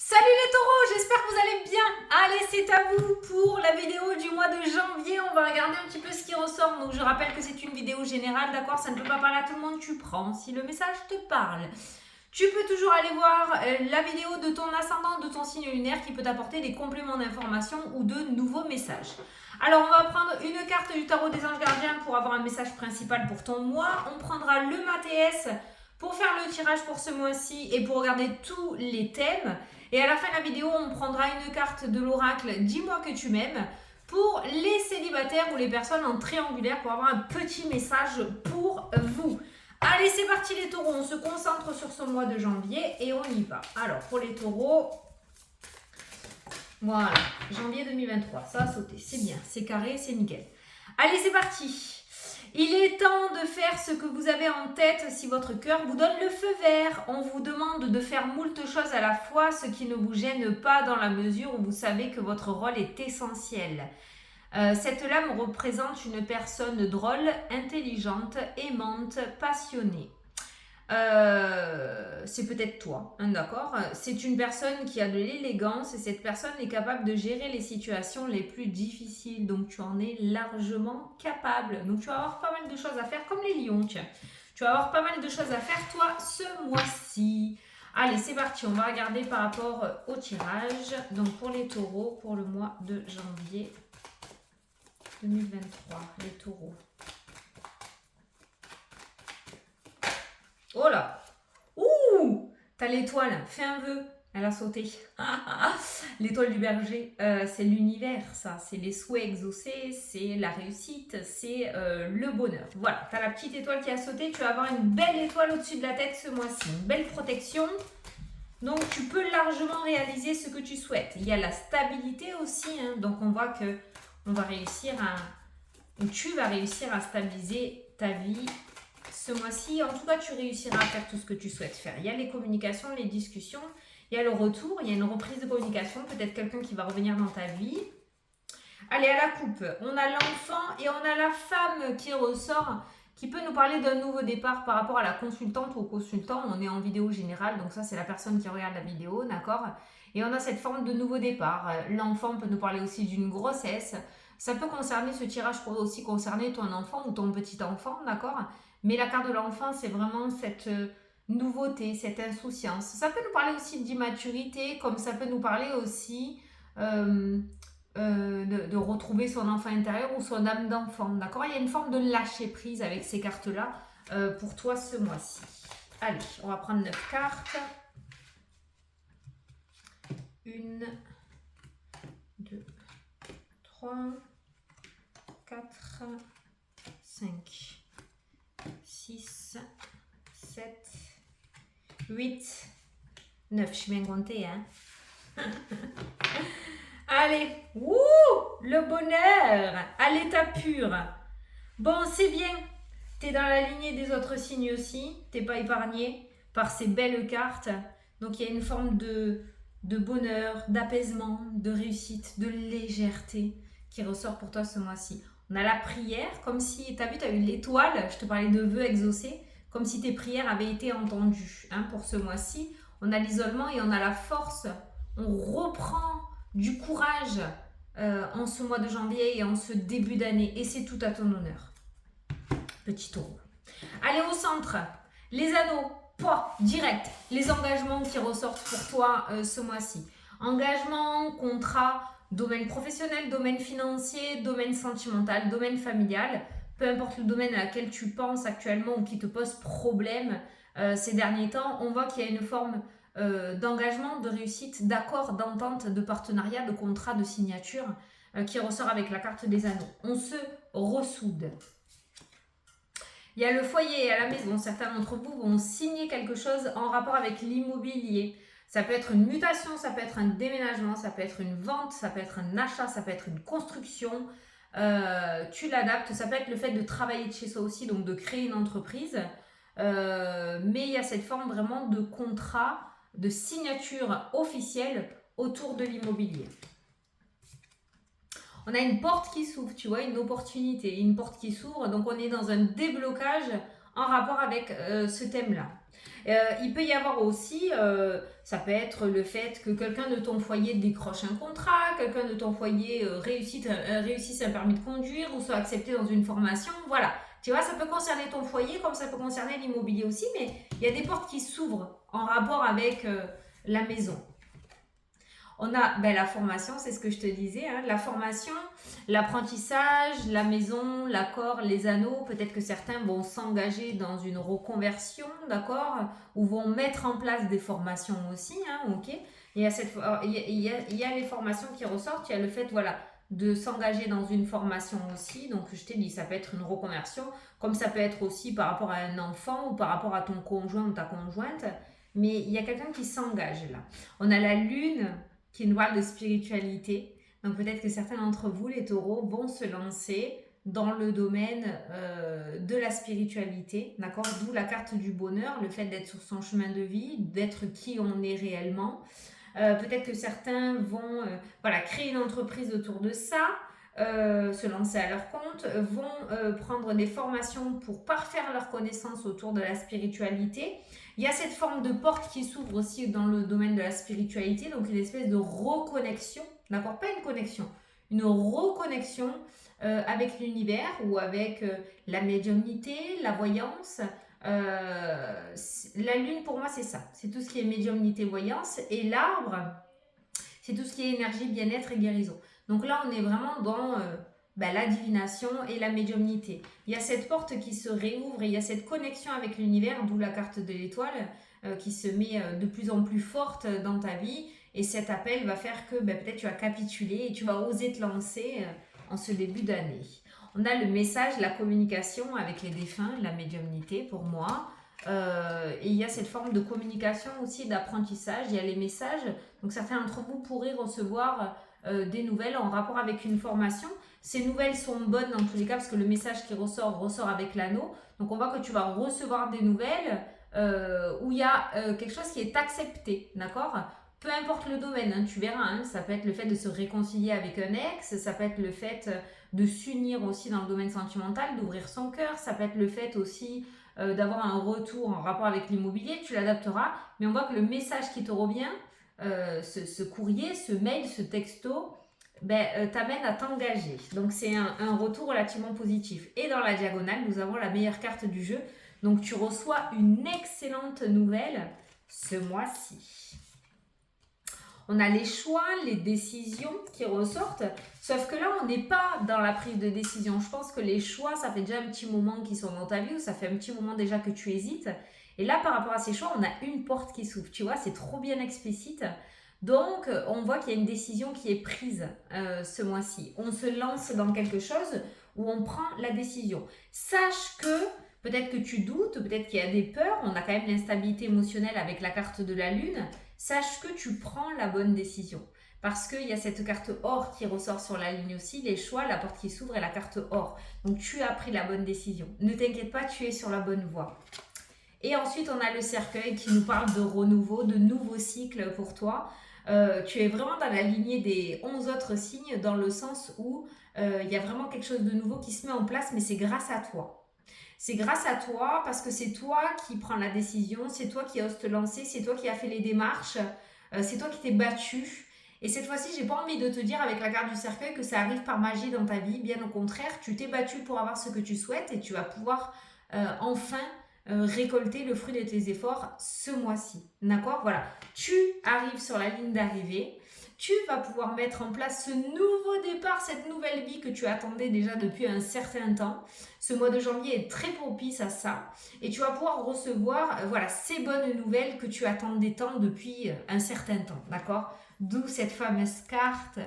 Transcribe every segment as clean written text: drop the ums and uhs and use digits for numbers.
Salut les taureaux, j'espère que vous allez bien. Allez, c'est à vous pour la vidéo du mois de janvier. On va regarder un petit peu ce qui ressort. Donc je rappelle que c'est une vidéo générale, d'accord? Ça ne peut pas parler à tout le monde, tu prends si le message te parle. Tu peux toujours aller voir la vidéo de ton ascendant, de ton signe lunaire qui peut t'apporter des compléments d'information ou de nouveaux messages. Alors on va prendre une carte du tarot des anges gardiens pour avoir un message principal pour ton mois. On prendra le Mathéès pour faire le tirage pour ce mois-ci et pour regarder tous les thèmes. Et à la fin de la vidéo, on prendra une carte de l'oracle « Dis-moi que tu m'aimes » pour les célibataires ou les personnes en triangulaire pour avoir un petit message pour vous. Allez, c'est parti les taureaux, on se concentre sur ce mois de janvier et on y va. Alors, pour les taureaux, voilà, janvier 2023, ça a sauté, c'est bien, c'est carré, c'est nickel. Allez, c'est parti. Il est temps de faire ce que vous avez en tête si votre cœur vous donne le feu vert. On vous demande de faire moult choses à la fois, ce qui ne vous gêne pas dans la mesure où vous savez que votre rôle est essentiel. Cette lame représente une personne drôle, intelligente, aimante, passionnée. C'est peut-être toi, hein, d'accord? C'est une personne qui a de l'élégance et cette personne est capable de gérer les situations les plus difficiles. Donc, tu en es largement capable. Donc, tu vas avoir pas mal de choses à faire comme les lions, tiens. Tu vas avoir pas mal de choses à faire, toi, ce mois-ci. Allez, c'est parti. On va regarder par rapport au tirage. Donc, pour les taureaux, pour le mois de janvier 2023, les taureaux. Oh là! Ouh! T'as l'étoile, fais un vœu. Elle a sauté. L'étoile du berger, c'est l'univers, ça. C'est les souhaits exaucés, c'est la réussite, c'est le bonheur. Voilà, t'as la petite étoile qui a sauté. Tu vas avoir une belle étoile au-dessus de la tête ce mois-ci. Une belle protection. Donc, tu peux largement réaliser ce que tu souhaites. Il y a la stabilité aussi. Hein, donc, on voit que on va réussir à... Tu vas réussir à stabiliser ta vie ce mois-ci. En tout cas, tu réussiras à faire tout ce que tu souhaites faire. Il y a les communications, les discussions, il y a le retour, il y a une reprise de communication, peut-être quelqu'un qui va revenir dans ta vie. Allez, à la coupe, on a l'enfant et on a la femme qui ressort, qui peut nous parler d'un nouveau départ par rapport à la consultante ou au consultant. On est en vidéo générale, donc ça, c'est la personne qui regarde la vidéo, d'accord? Et on a cette forme de nouveau départ. L'enfant peut nous parler aussi d'une grossesse. Ça peut concerner, ce tirage pourrait aussi concerner ton enfant ou ton petit enfant, d'accord? Mais la carte de l'enfant, c'est vraiment cette nouveauté, cette insouciance. Ça peut nous parler aussi d'immaturité, comme ça peut nous parler aussi de retrouver son enfant intérieur ou son âme d'enfant, d'accord? Il y a une forme de lâcher prise avec ces cartes-là pour toi ce mois-ci. Allez, on va prendre 9 cartes. 1, 2, 3, 4, 5, 6, 7, 8, 9. Je suis bien comptée, hein? Allez, wouh, le bonheur à l'état pur. Bon, c'est bien. T'es dans la lignée des autres signes aussi. T'es pas épargné par ces belles cartes. Donc, il y a une forme de bonheur, d'apaisement, de réussite, de légèreté qui ressort pour toi ce mois-ci. On a la prière, comme si, t'as vu, t'as eu l'étoile, je te parlais de vœux exaucés, comme si tes prières avaient été entendues, hein, pour ce mois-ci. On a l'isolement et on a la force. On reprend du courage en ce mois de janvier et en ce début d'année. Et c'est tout à ton honneur. Petit taureau. Allez au centre. Les anneaux, poids, direct. Les engagements qui ressortent pour toi ce mois-ci. Engagement, contrat, domaine professionnel, domaine financier, domaine sentimental, domaine familial. Peu importe le domaine à laquelle tu penses actuellement ou qui te pose problème ces derniers temps, on voit qu'il y a une forme d'engagement, de réussite, d'accord, d'entente, de partenariat, de contrat, de signature qui ressort avec la carte des anneaux. On se ressoude. Il y a le foyer à la maison. Certains d'entre vous vont signer quelque chose en rapport avec l'immobilier. Ça peut être une mutation, ça peut être un déménagement, ça peut être une vente, ça peut être un achat, ça peut être une construction. Tu l'adaptes. Ça peut être le fait de travailler de chez soi aussi, donc de créer une entreprise. Mais il y a cette forme vraiment de contrat, de signature officielle autour de l'immobilier. On a une porte qui s'ouvre, tu vois, une opportunité, une porte qui s'ouvre. Donc, on est dans un déblocage en rapport avec ce thème-là. Il peut y avoir aussi, ça peut être le fait que quelqu'un de ton foyer décroche un contrat, quelqu'un de ton foyer réussisse un permis de conduire ou soit accepté dans une formation. Voilà. Tu vois, ça peut concerner ton foyer comme ça peut concerner l'immobilier aussi, mais il y a des portes qui s'ouvrent en rapport avec la maison. On a la formation, c'est ce que je te disais, hein, la formation, l'apprentissage, la maison, l'accord, les anneaux. Peut-être que certains vont s'engager dans une reconversion, d'accord, ou vont mettre en place des formations aussi, hein, ok. Il y a les formations qui ressortent, il y a le fait, voilà, de s'engager dans une formation aussi. Donc, je t'ai dit, ça peut être une reconversion, comme ça peut être aussi par rapport à un enfant ou par rapport à ton conjoint ou ta conjointe. Mais il y a quelqu'un qui s'engage là. On a la lune qui nous parle de spiritualité. Donc peut-être que certains d'entre vous, les taureaux, vont se lancer dans le domaine de la spiritualité, d'accord? D'où la carte du bonheur, le fait d'être sur son chemin de vie, d'être qui on est réellement. Peut-être que certains vont créer une entreprise autour de ça, se lancer à leur compte, vont prendre des formations pour parfaire leurs connaissances autour de la spiritualité. Il y a cette forme de porte qui s'ouvre aussi dans le domaine de la spiritualité, donc une espèce de reconnexion, d'accord? Pas une connexion, une reconnexion avec l'univers ou avec la médiumnité, la voyance. La lune pour moi c'est ça, c'est tout ce qui est médiumnité, voyance, et l'arbre c'est tout ce qui est énergie, bien-être et guérison. Donc là on est vraiment dans la divination et la médiumnité. Il y a cette porte qui se réouvre et il y a cette connexion avec l'univers, d'où la carte de l'étoile qui se met de plus en plus forte dans ta vie. Et cet appel va faire que peut-être tu vas capituler et tu vas oser te lancer en ce début d'année. On a le message, la communication avec les défunts, la médiumnité pour moi. Et il y a cette forme de communication aussi, d'apprentissage. Il y a les messages. Donc certains d'entre vous pourraient recevoir des nouvelles en rapport avec une formation. Ces nouvelles sont bonnes dans tous les cas parce que le message qui ressort avec l'anneau. Donc on voit que tu vas recevoir des nouvelles où il y a quelque chose qui est accepté, d'accord? Peu importe le domaine, hein, tu verras, hein, ça peut être le fait de se réconcilier avec un ex, ça peut être le fait de s'unir aussi dans le domaine sentimental, d'ouvrir son cœur, ça peut être le fait aussi d'avoir un retour en rapport avec l'immobilier, tu l'adapteras, mais on voit que le message qui te revient, ce courrier, ce mail, ce texto, t'amène à t'engager. Donc c'est un retour relativement positif. Et dans la diagonale, nous avons la meilleure carte du jeu. Donc tu reçois une excellente nouvelle ce mois-ci. On a les choix, les décisions qui ressortent. Sauf que là, on n'est pas dans la prise de décision. Je pense que les choix, ça fait déjà un petit moment qu'ils sont dans ta vie ou ça fait un petit moment déjà que tu hésites. Et là, par rapport à ces choix, on a une porte qui s'ouvre. Tu vois, c'est trop bien explicite. Donc, on voit qu'il y a une décision qui est prise ce mois-ci. On se lance dans quelque chose où on prend la décision. Sache que peut-être que tu doutes, peut-être qu'il y a des peurs. On a quand même l'instabilité émotionnelle avec la carte de la lune. Sache que tu prends la bonne décision. Parce qu'il y a cette carte or qui ressort sur la ligne aussi, les choix, la porte qui s'ouvre et la carte or. Donc, tu as pris la bonne décision. Ne t'inquiète pas, tu es sur la bonne voie. Et ensuite, on a le cercueil qui nous parle de renouveau, de nouveaux cycles pour toi. Tu es vraiment dans la lignée des 11 autres signes dans le sens où il y a vraiment quelque chose de nouveau qui se met en place, mais c'est grâce à toi. C'est grâce à toi parce que c'est toi qui prends la décision, c'est toi qui oses te lancer, c'est toi qui as fait les démarches, c'est toi qui t'es battu. Et cette fois-ci, j'ai pas envie de te dire avec la carte du cercueil que ça arrive par magie dans ta vie. Bien au contraire, tu t'es battu pour avoir ce que tu souhaites et tu vas pouvoir enfin récolter le fruit de tes efforts ce mois-ci. D'accord? Voilà. Tu arrives sur la ligne d'arrivée. Tu vas pouvoir mettre en place ce nouveau départ, cette nouvelle vie que tu attendais déjà depuis un certain temps. Ce mois de janvier est très propice à ça. Et tu vas pouvoir recevoir ces bonnes nouvelles que tu attendais tant depuis un certain temps. D'accord? D'où cette fameuse carte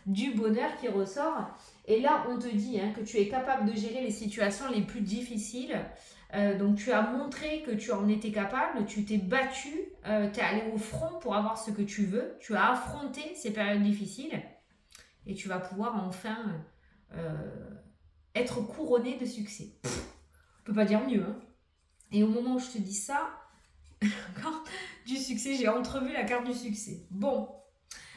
du bonheur qui ressort. Et là, on te dit que tu es capable de gérer les situations les plus difficiles. Donc tu as montré que tu en étais capable, tu t'es battu, tu es allé au front pour avoir ce que tu veux, tu as affronté ces périodes difficiles et tu vas pouvoir enfin être couronné de succès. On ne peut pas dire mieux. Hein. Et au moment où je te dis ça, du succès, j'ai entrevu la carte du succès. Bon,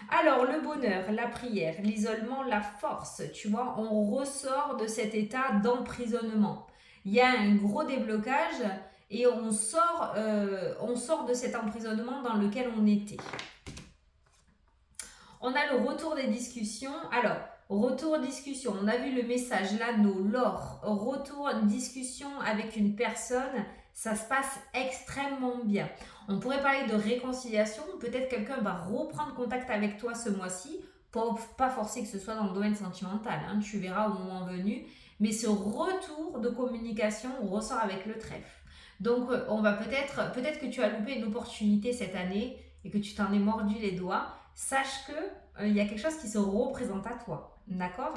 alors le bonheur, la prière, l'isolement, la force, tu vois, on ressort de cet état d'emprisonnement. Il y a un gros déblocage et on sort de cet emprisonnement dans lequel on était. On a le retour des discussions. Alors, retour discussion, on a vu le message, l'anneau, l'or, retour discussion avec une personne, ça se passe extrêmement bien. On pourrait parler de réconciliation, peut-être quelqu'un va reprendre contact avec toi ce mois-ci, pas forcer que ce soit dans le domaine sentimental, hein, tu verras au moment venu, mais ce retour de communication ressort avec le trèfle. Donc, on va peut-être que tu as loupé une opportunité cette année et que tu t'en es mordu les doigts. Sache que y a quelque chose qui se représente à toi, d'accord?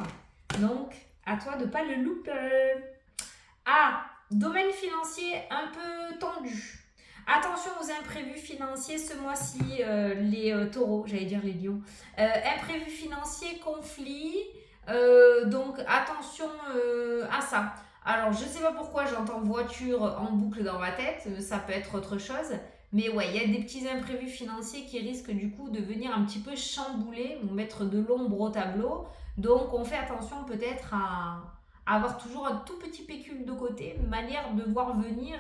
Donc, à toi de ne pas le louper. Ah, domaine financier un peu tendu. Attention aux imprévus financiers ce mois-ci, les taureaux, j'allais dire les lions. Imprévus financiers, conflits, donc attention à ça. Alors, je ne sais pas pourquoi j'entends voiture en boucle dans ma tête, ça peut être autre chose. Mais ouais, il y a des petits imprévus financiers qui risquent du coup de venir un petit peu chambouler ou mettre de l'ombre au tableau. Donc on fait attention peut-être à avoir toujours un tout petit pécule de côté, une manière de voir venir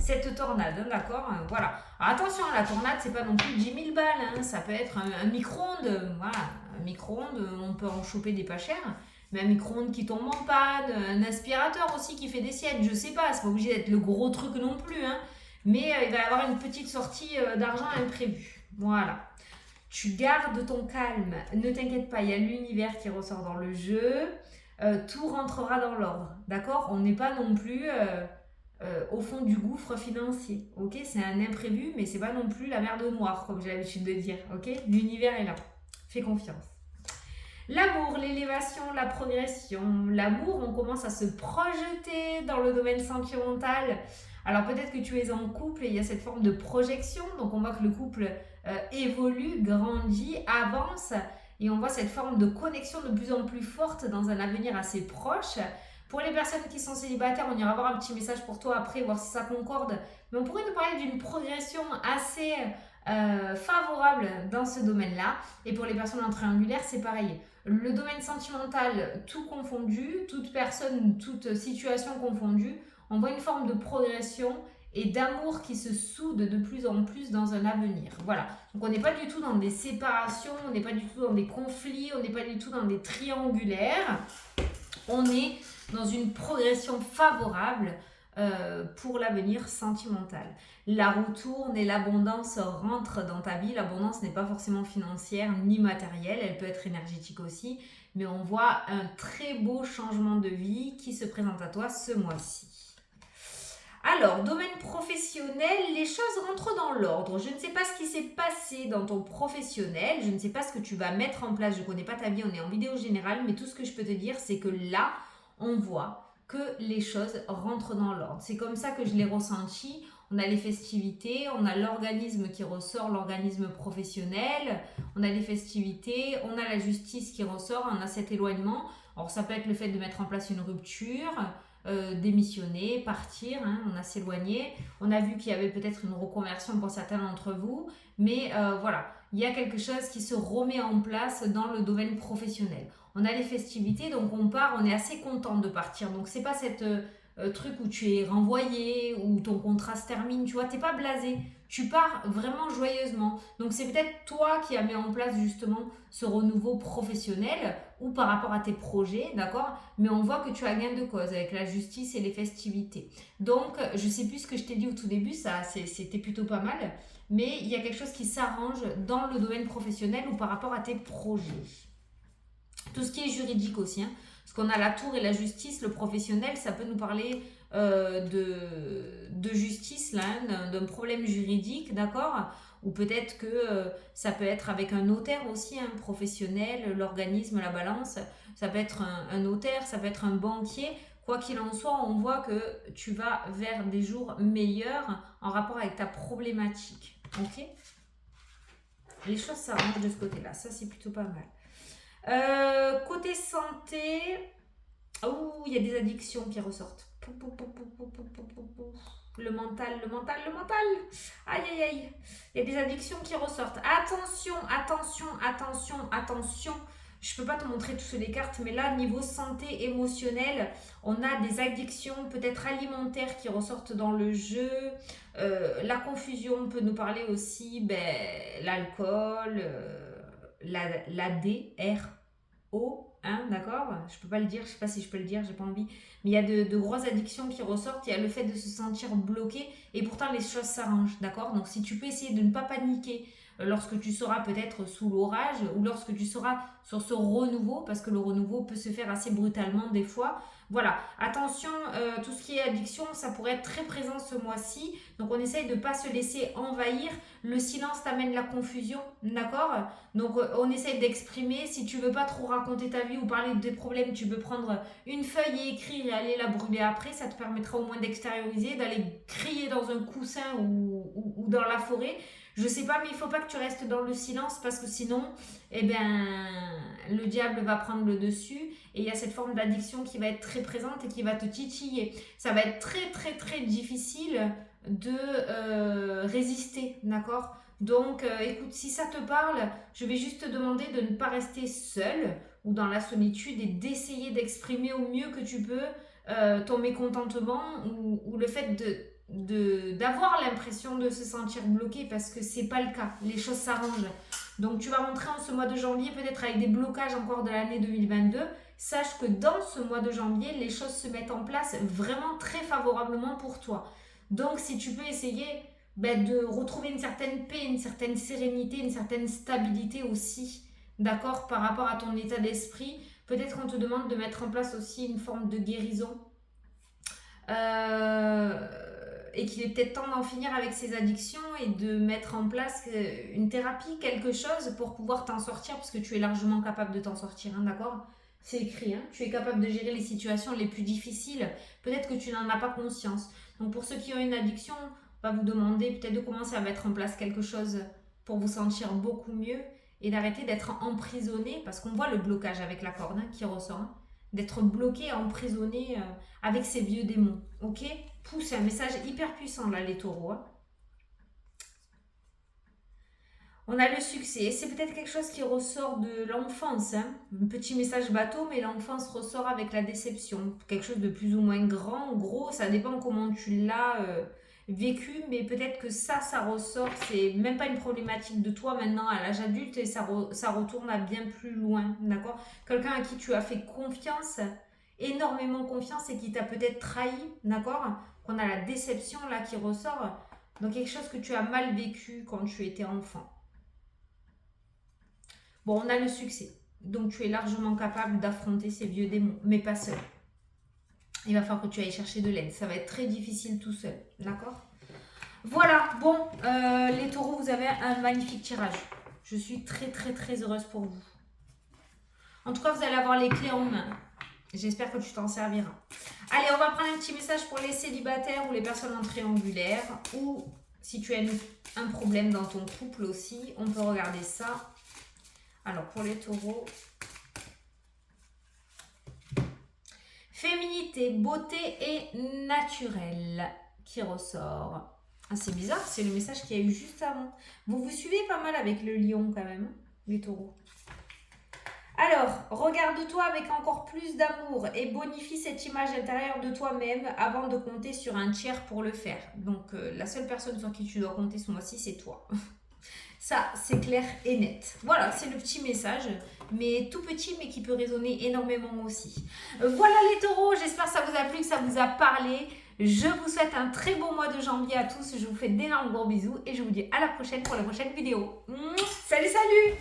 cette tornade, hein, d'accord? Voilà. Alors, attention, la tornade, c'est pas non plus 10 000 balles, hein, ça peut être un micro-ondes. Voilà, un micro-ondes, on peut en choper des pas chers. Mais un micro-ondes qui tombe en panne, un aspirateur aussi qui fait des siennes, je sais pas, c'est pas obligé d'être le gros truc non plus, hein. Mais il va y avoir une petite sortie d'argent imprévue. Voilà. Tu gardes ton calme. Ne t'inquiète pas, il y a l'univers qui ressort dans le jeu. Tout rentrera dans l'ordre. D'accord? On n'est pas non plus au fond du gouffre financier. Ok? C'est un imprévu, mais c'est pas non plus la mer de noire, comme j'ai l'habitude de dire. Ok? L'univers est là. Fais confiance. L'amour, l'élévation, la progression. L'amour, on commence à se projeter dans le domaine sentimental. Alors peut-être que tu es en couple et il y a cette forme de projection. Donc on voit que le couple évolue, grandit, avance. Et on voit cette forme de connexion de plus en plus forte dans un avenir assez proche. Pour les personnes qui sont célibataires, on ira voir un petit message pour toi après, voir si ça concorde. Mais on pourrait nous parler d'une progression assez favorable dans ce domaine-là. Et pour les personnes en triangulaire, c'est pareil. Le domaine sentimental, tout confondu, toute personne, toute situation confondue, on voit une forme de progression et d'amour qui se soude de plus en plus dans un avenir. Voilà. Donc on n'est pas du tout dans des séparations, on n'est pas du tout dans des conflits, on n'est pas du tout dans des triangulaires. On est dans une progression favorable pour l'avenir sentimental. La roue tourne et l'abondance rentre dans ta vie. L'abondance n'est pas forcément financière ni matérielle, elle peut être énergétique aussi, mais on voit un très beau changement de vie qui se présente à toi ce mois-ci. Alors, domaine professionnel, les choses rentrent dans l'ordre. Je ne sais pas ce qui s'est passé dans ton professionnel, je ne sais pas ce que tu vas mettre en place, je ne connais pas ta vie, on est en vidéo générale, mais tout ce que je peux te dire, c'est que là, on voit que les choses rentrent dans l'ordre. C'est comme ça que je l'ai ressenti. On a les festivités, on a l'organisme qui ressort, l'organisme professionnel, on a les festivités, on a la justice qui ressort, on a cet éloignement. Alors ça peut être le fait de mettre en place une rupture, démissionner, partir, hein, on a s'éloigné. On a vu qu'il y avait peut-être une reconversion pour certains d'entre vous, mais voilà, il y a quelque chose qui se remet en place dans le domaine professionnel. On a les festivités, donc on part, on est assez content de partir. Donc c'est pas cette truc où tu es renvoyé, où ton contrat se termine, tu vois, t'es pas blasé. Tu pars vraiment joyeusement. Donc c'est peut-être toi qui as mis en place justement ce renouveau professionnel ou par rapport à tes projets, d'accord? Mais on voit que tu as gain de cause avec la justice et les festivités. Donc je sais plus ce que je t'ai dit au tout début, ça c'était plutôt pas mal. Mais il y a quelque chose qui s'arrange dans le domaine professionnel ou par rapport à tes projets. Tout ce qui est juridique aussi, hein. Parce qu'on a la tour et la justice, le professionnel, ça peut nous parler de justice, là, hein, d'un problème juridique, d'accord? Ou peut-être que ça peut être avec un notaire aussi, un professionnel, l'organisme, la balance. Ça peut être un notaire, ça peut être un banquier. Quoi qu'il en soit, on voit que tu vas vers des jours meilleurs en rapport avec ta problématique. Ok? Les choses s'arrangent de ce côté-là. Ça, c'est plutôt pas mal. Côté santé, il y a des addictions qui ressortent. Le mental. Aïe, aïe, aïe. Il y a des addictions qui ressortent. Attention. Je peux pas te montrer toutes les cartes, mais là, niveau santé émotionnelle, on a des addictions peut-être alimentaires qui ressortent dans le jeu. La confusion peut nous parler aussi, l'alcool, l'ADRO. Hein, d'accord? Je peux pas le dire, je sais pas si je peux le dire, j'ai pas envie. Mais il y a de grosses addictions qui ressortent. Il y a le fait de se sentir bloqué et pourtant les choses s'arrangent, d'accord? Donc si tu peux essayer de ne pas paniquer lorsque tu seras peut-être sous l'orage ou lorsque tu seras sur ce renouveau, parce que le renouveau peut se faire assez brutalement des fois. Voilà, attention, tout ce qui est addiction, ça pourrait être très présent ce mois-ci. Donc on essaye de ne pas se laisser envahir. Le silence t'amène la confusion, d'accord? Donc on essaye d'exprimer. Si tu veux pas trop raconter ta vie ou parler de tes problèmes, tu peux prendre une feuille et écrire et aller la brûler après. Ça te permettra au moins d'extérioriser, d'aller crier dans un coussin ou dans la forêt. Je sais pas, mais il faut pas que tu restes dans le silence parce que sinon, le diable va prendre le dessus et il y a cette forme d'addiction qui va être très présente et qui va te titiller. Ça va être très très très difficile de résister, d'accord? Donc, écoute, si ça te parle, je vais juste te demander de ne pas rester seul ou dans la solitude et d'essayer d'exprimer au mieux que tu peux ton mécontentement ou le fait d'avoir l'impression de se sentir bloqué parce que c'est pas le cas, les choses s'arrangent. Donc tu vas rentrer en ce mois de janvier peut-être avec des blocages encore de l'année 2022. Sache que dans ce mois de janvier, les choses se mettent en place vraiment très favorablement pour toi. Donc si tu peux essayer de retrouver une certaine paix, une certaine sérénité, une certaine stabilité aussi, d'accord, par rapport à ton état d'esprit, peut-être qu'on te demande de mettre en place aussi une forme de guérison. Et qu'il est peut-être temps d'en finir avec ces addictions et de mettre en place une thérapie, quelque chose pour pouvoir t'en sortir, parce que tu es largement capable de t'en sortir, hein, d'accord? C'est écrit, hein? Tu es capable de gérer les situations les plus difficiles, peut-être que tu n'en as pas conscience. Donc pour ceux qui ont une addiction, on va vous demander peut-être de commencer à mettre en place quelque chose pour vous sentir beaucoup mieux et d'arrêter d'être emprisonné, parce qu'on voit le blocage avec la corde qui ressort, hein, d'être bloqué, emprisonné avec ces vieux démons, ok? C'est un message hyper puissant là, les taureaux. Hein. On a le succès. C'est peut-être quelque chose qui ressort de l'enfance. Hein. Un petit message bateau, mais l'enfance ressort avec la déception. Quelque chose de plus ou moins grand, gros. Ça dépend comment tu l'as vécu, mais peut-être que ça ressort. C'est même pas une problématique de toi maintenant à l'âge adulte et ça retourne à bien plus loin. D'accord? Quelqu'un à qui tu as fait confiance, énormément confiance et qui t'a peut-être trahi. D'accord? On a la déception là qui ressort, donc quelque chose que tu as mal vécu quand tu étais enfant. Bon, on a le succès, donc tu es largement capable d'affronter ces vieux démons, mais pas seul. Il va falloir que tu ailles chercher de l'aide, ça va être très difficile tout seul, d'accord? Voilà, bon, les taureaux, vous avez un magnifique tirage. Je suis très très très heureuse pour vous. En tout cas, vous allez avoir les clés en main. J'espère que tu t'en serviras. Allez, on va prendre un petit message pour les célibataires ou les personnes en triangulaire. Ou si tu as un problème dans ton couple aussi, on peut regarder ça. Alors, pour les taureaux. Féminité, beauté et naturel qui ressort. Ah, c'est bizarre, c'est le message qu'il y a eu juste avant. Vous suivez pas mal avec le lion quand même, les taureaux. Alors, regarde-toi avec encore plus d'amour et bonifie cette image intérieure de toi-même avant de compter sur un tiers pour le faire. Donc, la seule personne sur qui tu dois compter ce mois-ci, c'est toi. Ça, c'est clair et net. Voilà, c'est le petit message, mais tout petit, mais qui peut résonner énormément aussi. Voilà les taureaux, j'espère que ça vous a plu, que ça vous a parlé. Je vous souhaite un très beau mois de janvier à tous. Je vous fais d'énormes gros bisous et je vous dis à la prochaine pour la prochaine vidéo. Salut, salut!